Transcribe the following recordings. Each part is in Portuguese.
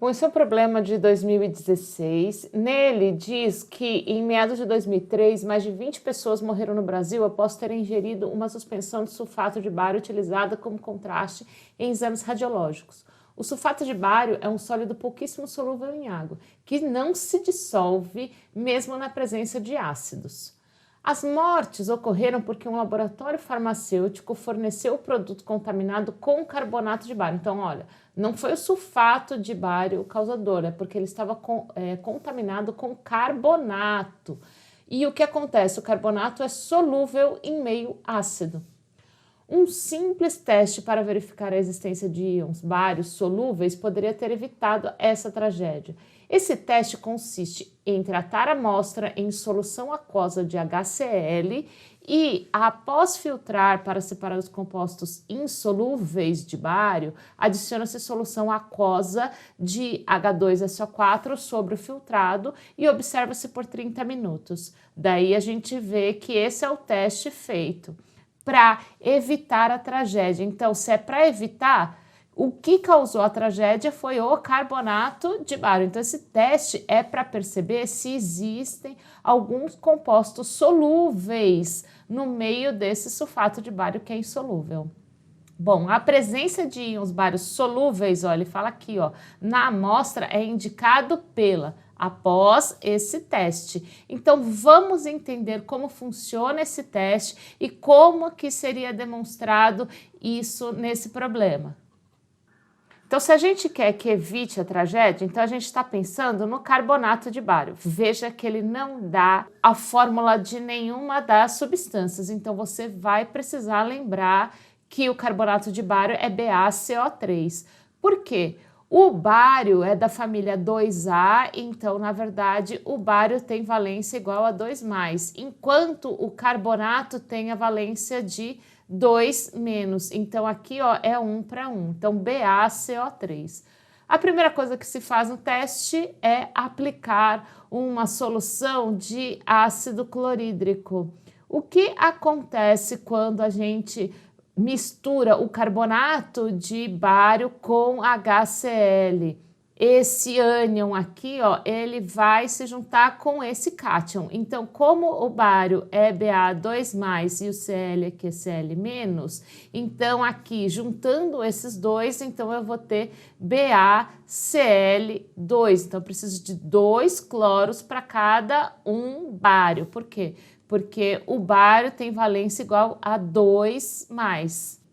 Bom, esse é o problema de 2016. Nele diz que em meados de 2003, mais de 20 pessoas morreram no Brasil após terem ingerido uma suspensão de sulfato de bário utilizada como contraste em exames radiológicos. O sulfato de bário é um sólido pouquíssimo solúvel em água, que não se dissolve mesmo na presença de ácidos. As mortes ocorreram porque um laboratório farmacêutico forneceu o produto contaminado com carbonato de bário. Então, olha, não foi o sulfato de bário o causador, é porque ele estava contaminado com carbonato. E o que acontece? O carbonato é solúvel em meio ácido. Um simples teste para verificar a existência de íons bários solúveis poderia ter evitado essa tragédia. Esse teste consiste em tratar a amostra em solução aquosa de HCl e, após filtrar para separar os compostos insolúveis de bário, adiciona-se solução aquosa de H2SO4 sobre o filtrado e observa-se por 30 minutos. Daí a gente vê que esse é o teste feito para evitar a tragédia. Então, se é para evitar, o que causou a tragédia foi o carbonato de bário. Então, esse teste é para perceber se existem alguns compostos solúveis no meio desse sulfato de bário que é insolúvel. Bom, a presença de íons bários solúveis, ó, ele fala aqui, ó, na amostra é indicado após esse teste. Então, vamos entender como funciona esse teste e como que seria demonstrado isso nesse problema. Então, se a gente quer que evite a tragédia, então a gente está pensando no carbonato de bário. Veja que ele não dá a fórmula de nenhuma das substâncias, então você vai precisar lembrar que o carbonato de bário é BaCO3. Por quê? O bário é da família 2A, então, na verdade, o bário tem valência igual a 2+, enquanto o carbonato tem a valência de 2-. Então, aqui ó, é 1 para 1. Então, BaCO3. A primeira coisa que se faz no teste é aplicar uma solução de ácido clorídrico. O que acontece quando a gente mistura o carbonato de bário com HCl? Esse ânion aqui, ó, ele vai se juntar com esse cátion. Então, como o bário é Ba2+, e o Cl aqui é Cl-, então aqui, juntando esses dois, então eu vou ter BaCl2. Então, eu preciso de 2 cloros para cada um bário. Por quê? Porque o bário tem valência igual a 2+.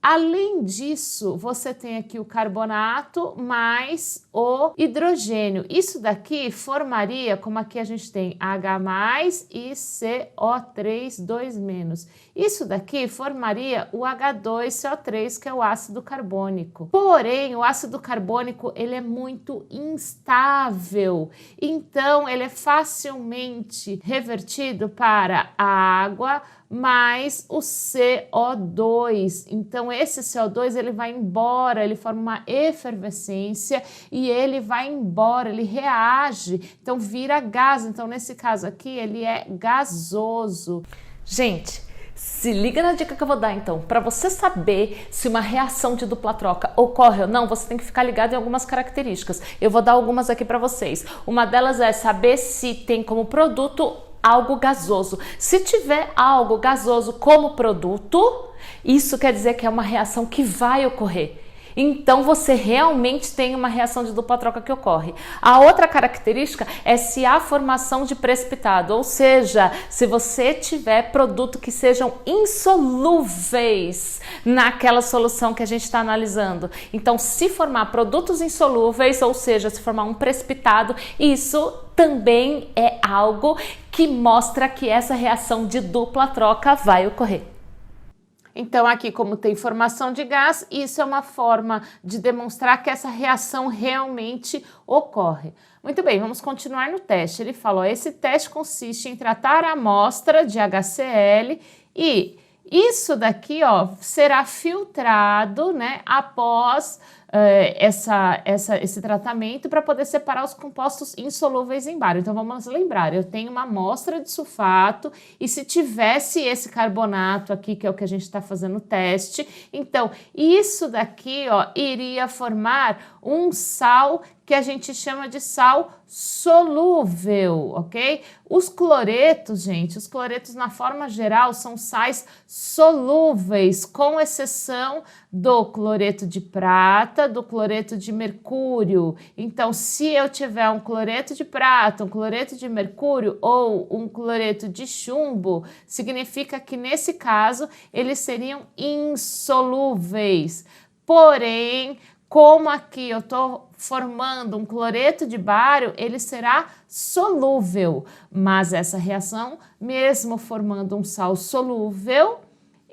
Além disso, você tem aqui o carbonato mais o hidrogênio. Isso daqui formaria, como aqui a gente tem H+ e CO3, 2-. Isso daqui formaria o H2CO3, que é o ácido carbônico. Porém, o ácido carbônico, ele é muito instável. Então, ele é facilmente revertido para a água mais o CO2. Então, esse CO2 ele vai embora, ele forma uma efervescência e ele vai embora, ele reage, então vira gás. Então, nesse caso aqui, ele é gasoso. Gente, se liga na dica que eu vou dar então. Para você saber se uma reação de dupla troca ocorre ou não, você tem que ficar ligado em algumas características. Eu vou dar algumas aqui para vocês. Uma delas é saber se tem como produto algo gasoso. Se tiver algo gasoso como produto, isso quer dizer que é uma reação que vai ocorrer. Então, você realmente tem uma reação de dupla troca que ocorre. A outra característica é se há formação de precipitado, ou seja, se você tiver produto que sejam insolúveis naquela solução que a gente está analisando. Então, se formar produtos insolúveis, ou seja, se formar um precipitado, isso também é algo que mostra que essa reação de dupla troca vai ocorrer. Então, aqui, como tem formação de gás, isso é uma forma de demonstrar que essa reação realmente ocorre. Muito bem, vamos continuar no teste. Ele falou, esse teste consiste em tratar a amostra de HCl e isso daqui, ó, será filtrado, né, após esse tratamento para poder separar os compostos insolúveis em bário. Então, vamos lembrar, eu tenho uma amostra de sulfato e se tivesse esse carbonato aqui, que é o que a gente está fazendo o teste, então, isso daqui, ó, iria formar um sal que a gente chama de sal solúvel, ok? Os cloretos, gente, os cloretos na forma geral são sais solúveis, com exceção do cloreto de prata, do cloreto de mercúrio. Então, se eu tiver um cloreto de prata, um cloreto de mercúrio ou um cloreto de chumbo, significa que nesse caso eles seriam insolúveis. Porém, como aqui eu estou formando um cloreto de bário, ele será solúvel. Mas essa reação, mesmo formando um sal solúvel,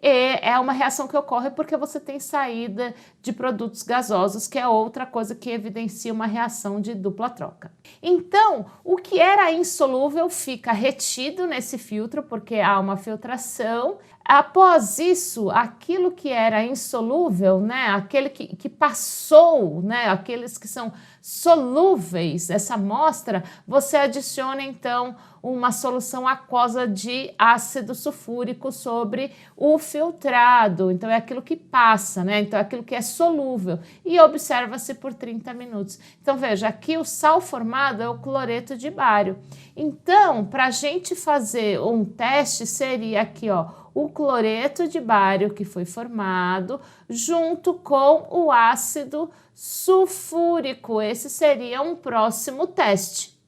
é uma reação que ocorre porque você tem saída de produtos gasosos, que é outra coisa que evidencia uma reação de dupla troca. Então, o que era insolúvel fica retido nesse filtro, porque há uma filtração. Após isso, aquilo que era insolúvel, né, aquele que passou, né, aqueles que são solúveis, essa amostra, você adiciona então uma solução aquosa de ácido sulfúrico sobre o filtrado. Então é aquilo que passa, né? Então é aquilo que é solúvel e observa-se por 30 minutos. Então veja, aqui o sal formado é o cloreto de bário. Então, para a gente fazer um teste, seria aqui, ó, o cloreto de bário que foi formado junto com o ácido sulfúrico. Esse seria um próximo teste.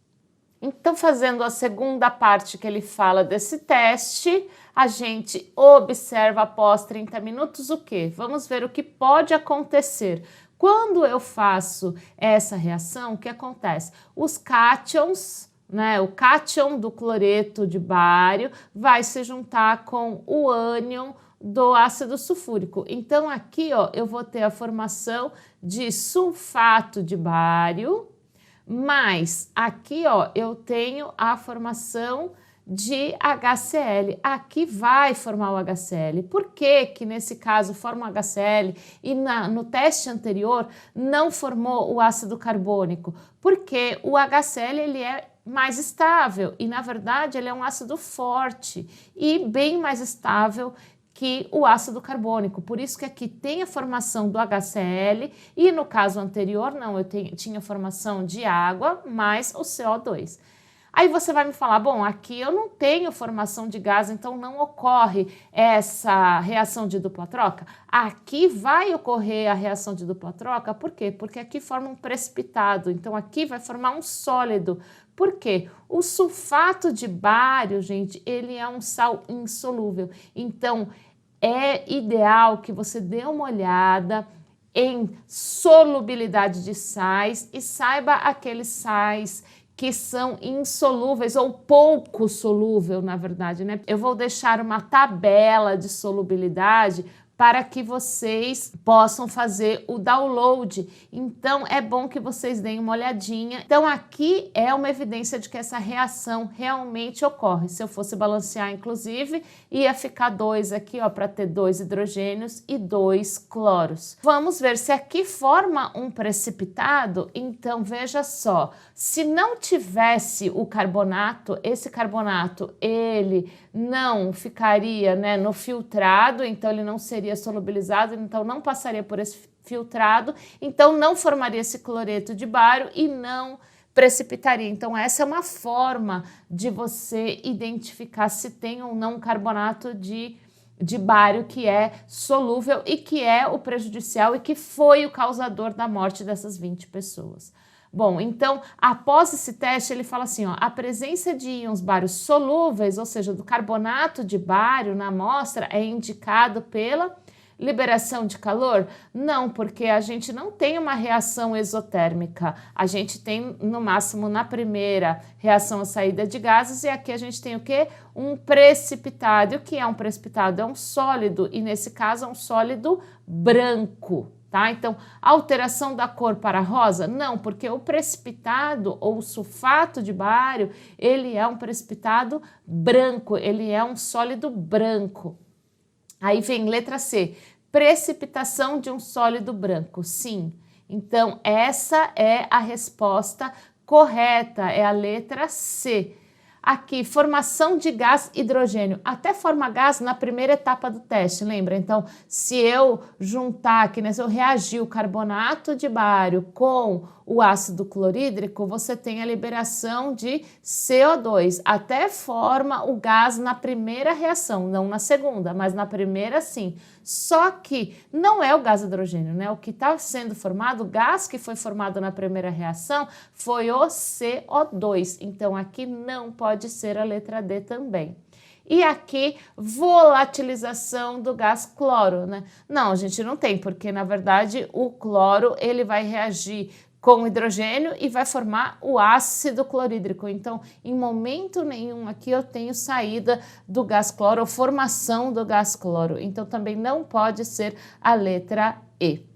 Então, fazendo a segunda parte que ele fala desse teste, a gente observa após 30 minutos o quê? Vamos ver o que pode acontecer. Quando eu faço essa reação, o que acontece? Os cátions, né, o cátion do cloreto de bário vai se juntar com o ânion do ácido sulfúrico. Então, aqui, ó, eu vou ter a formação de sulfato de bário, mas aqui, ó, eu tenho a formação de HCl. Aqui vai formar o HCl. Por que que nesse caso forma o HCl e no teste anterior não formou o ácido carbônico? Porque o HCl ele é mais estável e, na verdade, ele é um ácido forte e bem mais estável que o ácido carbônico. Por isso que aqui tem a formação do HCl e no caso anterior não, eu tinha a formação de água mais o CO2. Aí você vai me falar, bom, aqui eu não tenho formação de gás, então não ocorre essa reação de dupla troca? Aqui vai ocorrer a reação de dupla troca, por quê? Porque aqui forma um precipitado, então aqui vai formar um sólido. Por quê? O sulfato de bário, gente, ele é um sal insolúvel, então é ideal que você dê uma olhada em solubilidade de sais e saiba aqueles sais que são insolúveis ou pouco solúvel, na verdade, né? Eu vou deixar uma tabela de solubilidade para que vocês possam fazer o download. Então, é bom que vocês deem uma olhadinha. Então, aqui é uma evidência de que essa reação realmente ocorre. Se eu fosse balancear, inclusive, ia ficar 2 aqui, ó, para ter 2 hidrogênios e 2 cloros. Vamos ver se aqui forma um precipitado. Então, veja só, se não tivesse o carbonato, esse carbonato, ele não ficaria, né, no filtrado, então ele não seria solubilizado, então não passaria por esse filtrado, então não formaria esse cloreto de bário e não precipitaria. Então essa é uma forma de você identificar se tem ou não carbonato de bário que é solúvel e que é o prejudicial e que foi o causador da morte dessas 20 pessoas. Bom, então, após esse teste, ele fala assim, ó, a presença de íons bários solúveis, ou seja, do carbonato de bário na amostra, é indicado pela liberação de calor? Não, porque a gente não tem uma reação exotérmica. A gente tem, no máximo, na primeira reação, a saída de gases, e aqui a gente tem o quê? Um precipitado. E o que é um precipitado? É um sólido, e nesse caso é um sólido branco. Tá? Então, alteração da cor para rosa? Não, porque o precipitado ou o sulfato de bário, ele é um precipitado branco, ele é um sólido branco. Aí vem letra C, precipitação de um sólido branco, sim. Então, essa é a resposta correta, é a letra C. Aqui, formação de gás hidrogênio. Até forma gás na primeira etapa do teste, lembra? Então, se eu juntar aqui, né, se eu reagir o carbonato de bário com o ácido clorídrico, você tem a liberação de CO2. Até forma o gás na primeira reação, não na segunda, mas na primeira sim. Só que não é o gás hidrogênio, né? O que está sendo formado, o gás que foi formado na primeira reação foi o CO2. Então, aqui não pode ser a letra D também. E aqui, volatilização do gás cloro, né? Não, a gente não tem, porque na verdade o cloro ele vai reagir com hidrogênio e vai formar o ácido clorídrico. Então, em momento nenhum aqui eu tenho saída do gás cloro ou formação do gás cloro. Então, também não pode ser a letra E.